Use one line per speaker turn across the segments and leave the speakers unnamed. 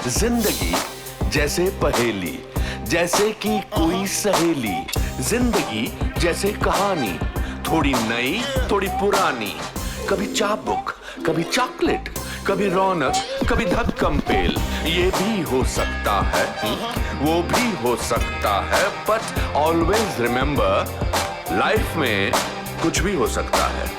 जिंदगी जैसे पहेली, जैसे कि कोई सहेली। जिंदगी जैसे कहानी, थोड़ी नई थोड़ी पुरानी। कभी चाबुक, कभी चॉकलेट, कभी रौनक, कभी धक्कम पेल। ये भी हो सकता है, वो भी हो सकता है, बट ऑलवेज रिमेंबर, लाइफ में कुछ भी हो सकता है।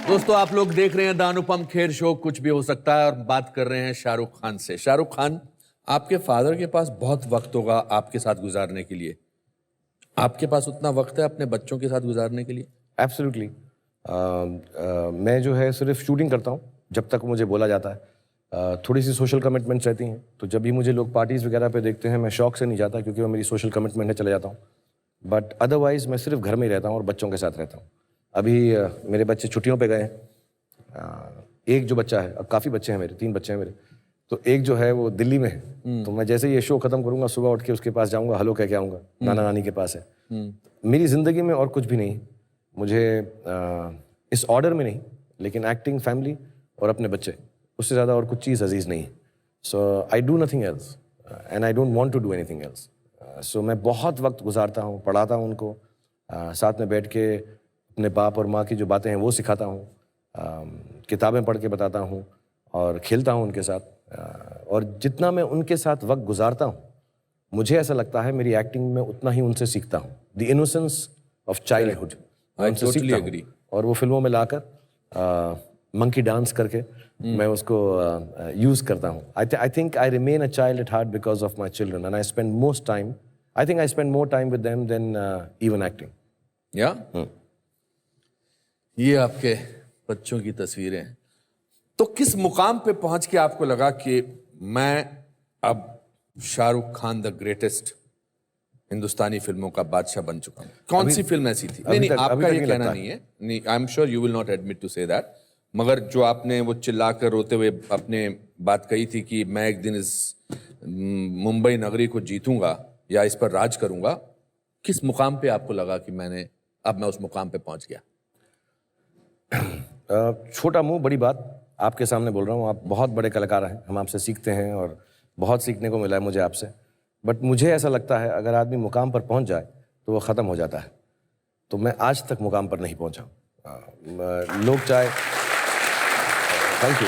दोस्तों, आप लोग देख रहे हैं द अनुपम खेर शो, कुछ भी हो सकता है, और बात कर रहे हैं शाहरुख खान से। शाहरुख खान, आपके फादर के पास बहुत वक्त होगा आपके साथ गुजारने के लिए। आपके पास उतना वक्त है अपने बच्चों के साथ गुजारने के लिए?
एब्सोल्युटली। मैं जो है सिर्फ शूटिंग करता हूँ जब तक मुझे बोला जाता है। थोड़ी सी सोशल कमिटमेंट्स रहती हैं, तो जब भी मुझे लोग पार्टीज़ वगैरह पे देखते हैं, मैं शौक से नहीं जाता क्योंकि वो मेरी सोशल कमिटमेंट है, चले जाता हूँ। बट अदरवाइज़ मैं सिर्फ घर में ही रहता हूँ और बच्चों के साथ रहता हूँ। अभी मेरे बच्चे छुट्टियों पे गए हैं। एक जो बच्चा है, अब काफ़ी बच्चे हैं मेरे, 3 बच्चे हैं मेरे, तो एक जो है वो दिल्ली में है। तो मैं जैसे ही ये शो ख़त्म करूँगा, सुबह उठ के उसके पास जाऊँगा, हेलो कह के आऊँगा, नाना नानी के पास है। मेरी ज़िंदगी में और कुछ भी नहीं। मुझे इस ऑर्डर में नहीं, लेकिन एक्टिंग, फैमिली और अपने बच्चे, उससे ज़्यादा और कुछ चीज़ अजीज़ नहीं है। So I do nothing else and I don't want to do anything else. So मैं बहुत वक्त गुजारता हूँ, पढ़ाता हूँ उनको, साथ में बैठ के अपने बाप और माँ की जो बातें हैं वो सिखाता हूँ, किताबें पढ़ के बताता हूँ और खेलता हूँ उनके साथ। और जितना मैं उनके साथ वक्त गुजारता हूँ, मुझे ऐसा लगता है मेरी एक्टिंग में उतना ही उनसे सीखता हूँ। द इनोसेंस ऑफ चाइल्डहुड उनसे सीखता हूँ, और वो फिल्मों में लाकर मंकी डांस करके मैं उसको यूज़ करता हूँ। I think I remain a child at heart because of my children and I spend most time, I think I spend more time with them than even acting.
या ये आपके बच्चों की तस्वीरें हैं। तो किस मुकाम पे पहुंच के आपको लगा कि मैं अब शाहरुख खान द ग्रेटेस्ट हिंदुस्तानी फिल्मों का बादशाह बन चुका हूं? कौन सी फिल्म ऐसी थी? नहीं, आपका ये कहना नहीं है, नहीं, I am sure you will not admit to say that, मगर जो आपने वो चिल्लाकर रोते हुए अपने बात कही थी कि मैं एक दिन इस मुंबई नगरी को जीतूंगा या इस पर राज करूंगा, किस मुकाम पे आपको लगा कि मैं उस मुकाम पे पहुंच गया?
छोटा मुंह बड़ी बात, आपके सामने बोल रहा हूँ। आप बहुत बड़े कलाकार हैं, हम आपसे सीखते हैं और बहुत सीखने को मिला है मुझे आपसे। बट मुझे ऐसा लगता है अगर आदमी मुकाम पर पहुंच जाए तो वो ख़त्म हो जाता है। तो मैं आज तक मुकाम पर नहीं पहुंचा। लोग चाहे, थैंक यू,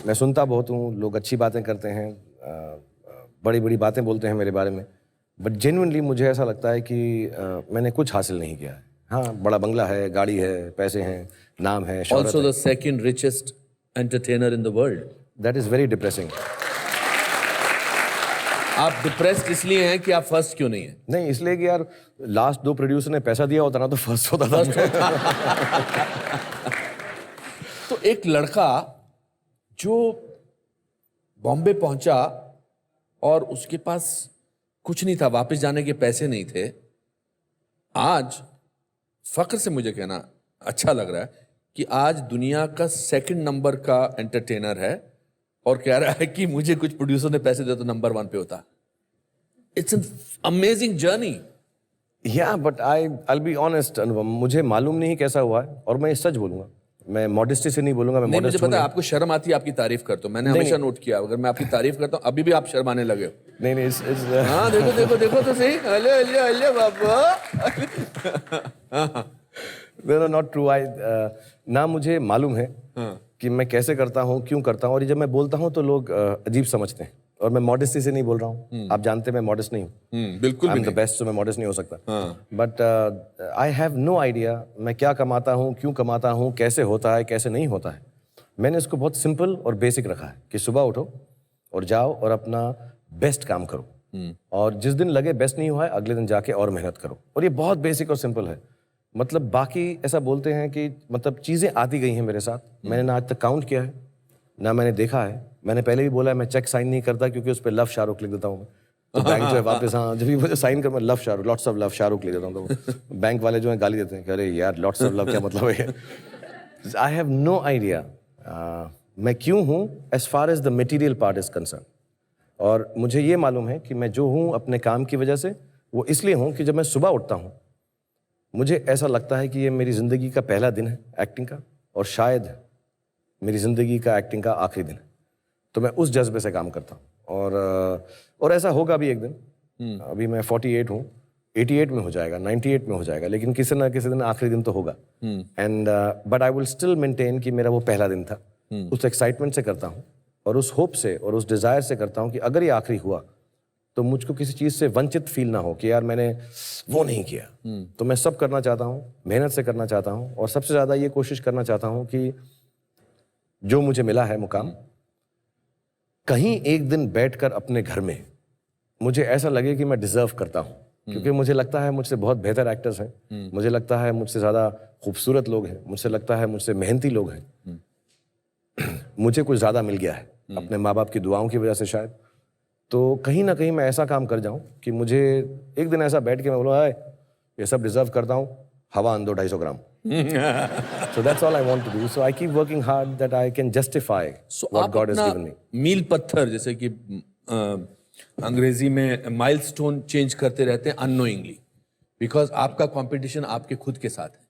मैं सुनता बहुत हूँ, लोग अच्छी बातें करते हैं, बड़ी बड़ी बातें बोलते हैं मेरे बारे में, बट जेन्युइनली मुझे ऐसा लगता है कि मैंने कुछ हासिल नहीं किया है। हाँ, बड़ा बंगला है, गाड़ी है, पैसे हैं, नाम है, शोहरत
Also the second richest entertainer in the world.
That is very depressing.
आप डिप्रेस्ड इसलिए हैं कि आप फर्स्ट क्यों नहीं है?
नहीं, इसलिए कि यार लास्ट 2 प्रोड्यूसर ने पैसा दिया होता ना तो फर्स्ट होता था।
तो एक लड़का जो बॉम्बे पहुंचा और उसके पास कुछ नहीं था, वापस जाने के पैसे नहीं थे, आज फख्र से मुझे कहना अच्छा लग रहा है कि आज दुनिया का 2nd नंबर का एंटरटेनर है और कह रहा है कि मुझे कुछ प्रोड्यूसर ने पैसे दिए तो नंबर 1 पे होता। It's an amazing journey.
या बट आई बी ऑनेस्ट अनुपम, मुझे मालूम नहीं कैसा हुआ है और मैं सच बोलूंगा, मैं मॉडेस्टी से नहीं बोलूंगा। मैं
नहीं, मुझे
modest
पता है
हूँ
आपको शर्म आती है आपकी तारीफ करते हो, मैंने हमेशा नोट किया, अगर मैं आपकी तारीफ करता हूँ अभी भी आप शर्माने लगे हो।
नहीं,
हाँ, देखो देखो देखो तो सही। अले अले अले बाबा।
no, not true. ना मुझे मालूम है कि मैं कैसे करता हूँ, क्यों करता हूँ, और जब मैं बोलता हूँ तो लोग अजीब समझते हैं, और मैं मॉडेस्टी से नहीं बोल रहा हूँ। आप जानते हैं मैं मॉडेस्ट नहीं हूँ,
बिल्कुल भी
द बेस्ट, तो मैं मॉडेस्ट नहीं हो सकता। But I have no idea मैं क्या कमाता हूँ, क्यों कमाता हूँ, कैसे होता है, कैसे नहीं होता है। मैंने इसको बहुत सिंपल और बेसिक रखा है कि सुबह उठो और जाओ और अपना बेस्ट काम करो, और जिस दिन लगे बेस्ट नहीं हुआ है अगले दिन जाके और मेहनत करो। और ये बहुत बेसिक और सिंपल है। मतलब बाकी ऐसा बोलते हैं कि मतलब चीज़ें आती गई हैं मेरे साथ, मैंने ना आज तक काउंट किया है, ना मैंने देखा है। मैंने पहले भी बोला है मैं चेक साइन नहीं करता क्योंकि उस पर लव शाहरुख लिख देता हूँ मैं, तो बैंक जो है वापस, हाँ, जब भी मुझे साइन कर मैं love Shahrukh, lots of love Shahrukh लिख देता हूँ, तो बैंक वाले जो है गाली देते हैं कि अरे यार लॉट्स ऑफ लव क्या मतलब है। आई हैव नो आइडिया मैं क्यों हूँ as far as the material part is concern. और मुझे ये मालूम है कि मैं जो हूँ अपने काम की वजह से, वो इसलिए हूँ कि जब मैं सुबह उठता हूँ मुझे ऐसा लगता है कि ये मेरी ज़िंदगी का पहला दिन है एक्टिंग का, और शायद मेरी ज़िंदगी का एक्टिंग का आखिरी दिन है। तो मैं उस जज्बे से काम करता हूँ, और ऐसा होगा भी एक दिन। अभी मैं 48 हूँ, 88 में हो जाएगा, 98 में हो जाएगा, लेकिन किसी ना किसी दिन आखिरी दिन तो होगा। And but I will still maintain कि मेरा वो पहला दिन था। उस एक्साइटमेंट से करता हूँ और उस होप से और उस डिज़ायर से करता हूँ कि अगर ये आखिरी हुआ तो मुझको किसी चीज़ से वंचित फील ना हो कि यार मैंने वो नहीं किया। तो मैं सब करना चाहता हूँ, मेहनत से करना चाहता हूँ, और सबसे ज़्यादा ये कोशिश करना चाहता हूँ कि जो मुझे मिला है मुकाम, कहीं एक दिन बैठकर अपने घर में मुझे ऐसा लगे कि मैं डिज़र्व करता हूँ। क्योंकि मुझे लगता है मुझसे बहुत बेहतर एक्टर्स हैं, मुझे लगता है मुझसे ज़्यादा खूबसूरत लोग हैं, मुझसे लगता है मुझसे मेहनती लोग हैं। मुझे कुछ ज़्यादा मिल गया है अपने माँ बाप की दुआओं की वजह से शायद। तो कहीं ना कहीं मैं ऐसा काम कर जाऊं कि मुझे एक दिन ऐसा बैठ के मैं बोलूँ, ये सब डिजर्व करता हूँ, हवा अंदो 250 ग्राम। So that's all I want to do. So I keep working hard that I can justify what God has given me.
मील पत्थर, जैसे कि अंग्रेजी में माइलस्टोन चेंज करते रहते हैं अननोइंगली, बिकॉज आपका कंपटीशन आपके खुद के साथ है।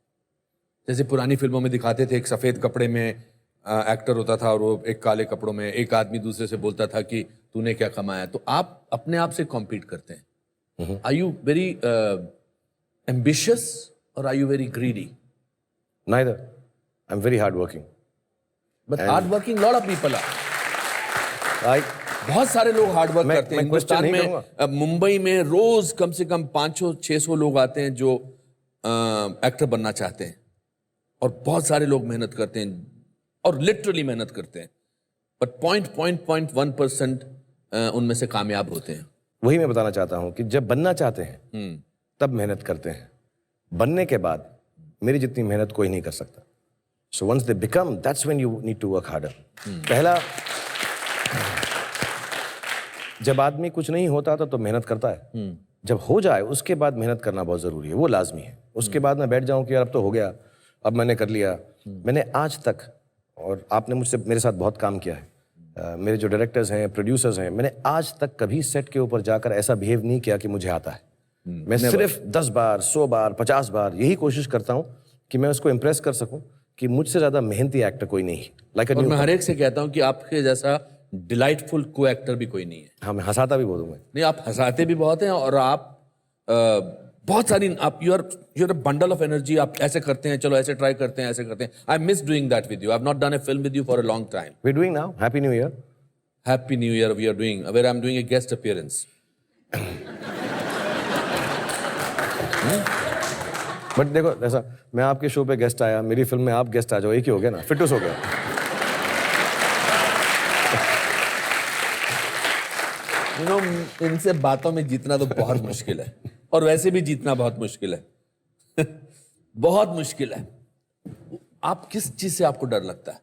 जैसे पुरानी फिल्मों में दिखाते थे, एक सफेद कपड़े में एक्टर होता था और वो एक काले कपड़ों में एक आदमी दूसरे से बोलता था कि तूने क्या कमाया। तो आप अपने आप से कॉम्पीट करते हैं। आर यू वेरी एम्बिशियस और are you very greedy?
Neither. I'm very hardworking.
But hardworking lot of people are. बहुत सारे लोग हार्ड वर्क करते हैं हिंदुस्तान में। मुंबई में रोज कम से कम 500-600 लोग आते हैं जो एक्टर बनना चाहते हैं, और बहुत सारे लोग मेहनत करते हैं और लिटरली मेहनत करते हैं, बट 0.1% उनमें से कामयाब होते हैं।
वही मैं बताना चाहता हूं कि जब बनना चाहते हैं तब मेहनत करते हैं, बनने के बाद मेरी जितनी मेहनत कोई नहीं कर सकता। So once they become, that's when you need to work harder. पहला, जब आदमी कुछ नहीं होता था तो मेहनत करता है, जब हो जाए उसके बाद मेहनत करना बहुत जरूरी है, वो लाजमी है। उसके बाद मैं बैठ जाऊं कि यार अब तो हो गया, अब मैंने कर लिया। मैंने आज तक, और आपने मुझसे मेरे साथ बहुत काम किया है, मेरे जो डायरेक्टर्स हैं, प्रोड्यूसर्स हैं, मैंने आज तक कभी सेट के ऊपर जाकर ऐसा बिहेव नहीं किया कि मुझे आता है। मैं सिर्फ 10 बार, 100 बार, 50 बार यही कोशिश करता हूं कि मैं उसको इंप्रेस कर सकूं कि मुझसे ज्यादा मेहनती एक्टर कोई नहीं है।
और मैं हर एक से कहता हूं कि आपके जैसा डिलाइटफुल को एक्टर भी कोई नहीं है।
हाँ, मैं हंसाता भी बहुत हूं।
नहीं, आप हंसाते भी बहुत हैं, और आप बहुत सारी, आप you are a bundle of energy. आप ऐसे करते हैं, चलो ऐसे ट्राई करते हैं, ऐसे करते हैं। I miss doing that with you. I have not done a film with you for a long time.
We are doing now happy new year.
Happy new year we are doing, where I am doing a guest appearance.
But देखो, ऐसा मैं आपके show पे guest आया, मेरी film में आप guest आ जाओ, एक ही हो गया ना, फिटनेस हो गया।
यू नो, इनसे बातों में जीतना तो बहुत मुश्किल है, और वैसे भी जीतना बहुत मुश्किल है। बहुत मुश्किल है। आप किस चीज से आपको डर लगता है?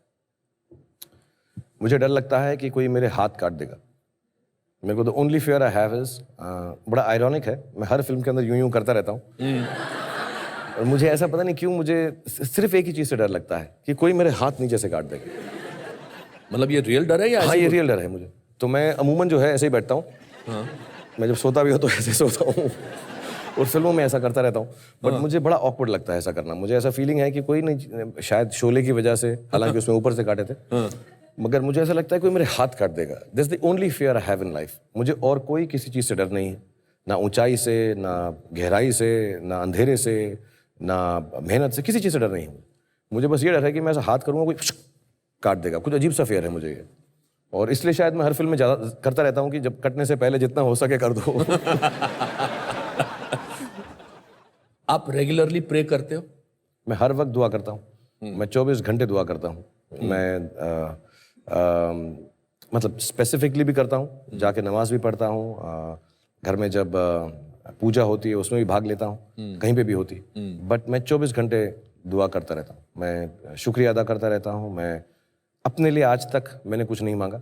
मुझे डर लगता है कि कोई मेरे हाथ काट देगा। मेरे को तो only fear I have is, बड़ा आयरॉनिक है, मैं हर फिल्म के अंदर यूं यूं करता रहता हूँ, और मुझे ऐसा पता नहीं क्यों मुझे सिर्फ एक ही चीज से डर लगता है कि कोई मेरे हाथ नीचे से काट देगा।
मतलब ये रियल डर है या?
हाँ, ये रियल डर है मुझे। तो मैं अमूमन जो है ऐसे ही बैठता हूँ। हाँ। मैं जब सोता भी हो तो ऐसे सोता हूँ, और फिल्मों में ऐसा करता रहता हूँ। बट मुझे बड़ा ऑकवर्ड लगता है ऐसा करना। मुझे ऐसा फीलिंग है कि कोई नहीं, शायद शोले की वजह से, हालांकि उसमें ऊपर से काटे थे, मगर मुझे ऐसा लगता है कोई मेरे हाथ काट देगा। This the only fear I have in life. मुझे और कोई किसी चीज़ से डर नहीं है, ना ऊंचाई से, ना गहराई से, ना अंधेरे से, ना मेहनत से, किसी चीज़ से डर नहीं है। मुझे बस ये डर है कि मैं ऐसा हाथ करूँगा कोई काट देगा। कुछ अजीब सा फियर है मुझे ये, और इसलिए शायद मैं हर फिल्म में ज़्यादा करता रहता हूँ कि जब कटने से पहले जितना हो सके कर दो।
आप रेगुलरली प्रे करते हो?
मैं हर वक्त दुआ करता हूँ। मैं 24 घंटे दुआ करता हूँ। मैं मतलब स्पेसिफिकली भी करता हूँ, जाके नमाज भी पढ़ता हूँ, घर में जब पूजा होती है उसमें भी भाग लेता हूँ, कहीं पे भी होती। बट मैं 24 घंटे दुआ करता रहता हूँ। मैं शुक्रिया अदा करता रहता हूँ। मैं अपने लिए आज तक मैंने कुछ नहीं मांगा।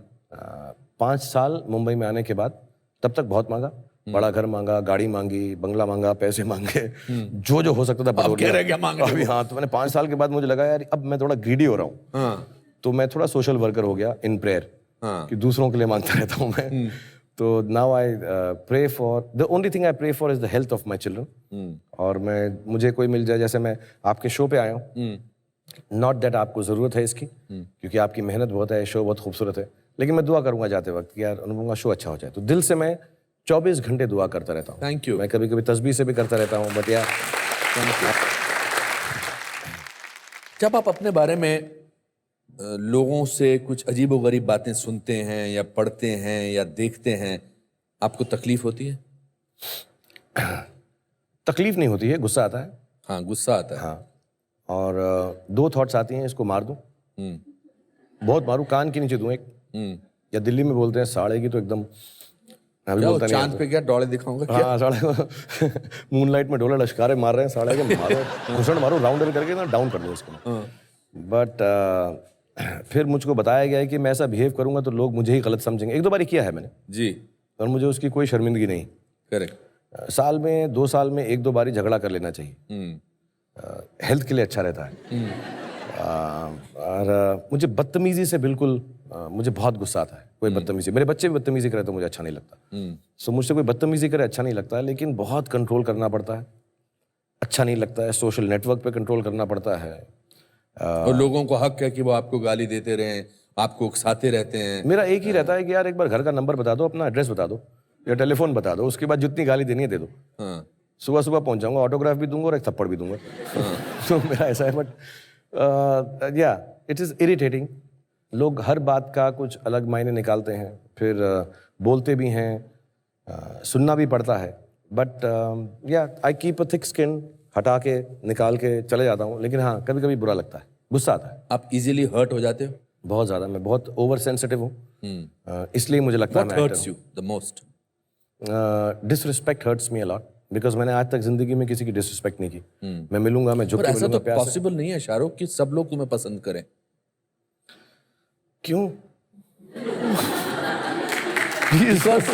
5 साल मुंबई में आने के बाद तब तक बहुत मांगा, बड़ा घर मांगा, गाड़ी मांगी, बंगला मांगा, पैसे मांगे, जो जो हो सकता था
अब कह रहे क्या मांग रहे
अभी। हाँ, तो मैंने 5 साल के बाद मुझे लगा यार अब मैं थोड़ा ग्रीडी हो रहा हूँ। हाँ। तो मैं थोड़ा सोशल वर्कर हो गया इन प्रेयर, कि दूसरों के लिए मांगता रहता हूँ मैं। तो now I pray for the only thing I pray for is the health of my children. और मुझे कोई मिल जाए, जैसे मैं आपके शो पे आया हूँ, नॉट दैट आपको ज़रूरत है इसकी, क्योंकि आपकी मेहनत बहुत है, शो बहुत खूबसूरत है, लेकिन मैं दुआ करूंगा जाते वक्त कि यार अनुपम का शो अच्छा हो जाए। तो दिल से मैं 24 घंटे दुआ करता रहता हूँ।
Thank you.
मैं कभी कभी तस्बीह से भी करता रहता हूँ, बट यार
जब आप अपने बारे में लोगों से कुछ अजीबोगरीब बातें सुनते हैं या पढ़ते हैं या देखते हैं, आपको तकलीफ होती है?
तकलीफ नहीं होती है, गुस्सा आता है।
हाँ, गुस्सा आता है।
हाँ, और दो थॉट्स आती हैं, इसको मार दूं, बहुत मारूं, कान के नीचे दूं एक, या दिल्ली में बोलते हैं साड़े की, तो एकदम अभी बोलता नहीं
चांद पे क्या डोले दिखाऊंगा क्या?
हाँ, साड़े मूनलाइट में डोला लश्कारे मार रहे हैं, साड़े के मारो, घुसड़ मारो, राउंडर करके ना डाउन कर दो इसको। बट फिर मुझको बताया गया है कि मैं ऐसा बिहेव करूंगा तो लोग मुझे ही गलत समझेंगे। एक दो बार किया है मैंने
जी।
और मुझे उसकी कोई शर्मिंदगी नहीं।
करेक्ट।
साल में 2 साल में 1-2 बारी झगड़ा कर लेना चाहिए, हेल्थ के लिए अच्छा रहता है। और मुझे बदतमीजी से बिल्कुल मुझे बहुत गुस्सा आता है, कोई बदतमीजी, मेरे बच्चे भी बदतमीजी करे तो मुझे अच्छा नहीं लगता। सो मुझसे कोई बदतमीजी करे अच्छा नहीं लगता है, लेकिन बहुत कंट्रोल करना पड़ता है, अच्छा नहीं लगता है। सोशल नेटवर्क पे कंट्रोल करना पड़ता है।
और लोगों को हक है कि वो आपको गाली देते रहें, आपको उकसाते रहते हैं।
मेरा एक ही रहता है कि यार एक बार घर का नंबर बता दो, अपना एड्रेस बता दो या टेलीफोन बता दो, उसके बाद जितनी गाली देनी है दे दो।
हाँ।
सुबह सुबह पहुंच जाऊंगा, ऑटोग्राफ भी दूंगा और एक थप्पड़ भी दूंगा। तो मेरा ऐसा है। बट या इट इज़ इरिटेटिंग। लोग हर बात का कुछ अलग मायने निकालते हैं, फिर बोलते भी हैं, सुनना भी पड़ता है। बट या I keep a thick skin, हटा के निकाल के चले जाता हूँ। लेकिन हाँ, कभी कभी बुरा लगता है, गुस्सा आता है।
आप इजीली हर्ट हो जाते हो?
बहुत ज़्यादा, मैं बहुत ओवर सेंसिटिव हूँ, इसलिए मुझे लगता है
What
मैं
hurts you the most?
Disrespect hurts me a lot, because मैंने आज तक जिंदगी में किसी की डिसरिस्पेक्ट नहीं की। मैं मिलूंगा, मैं झुक
पर
के
ऐसा तो
मिलूंगा प्यार से।
पॉसिबल नहीं है शाहरुख कि सब लोग तुम्हें पसंद करें।
क्यों?
Because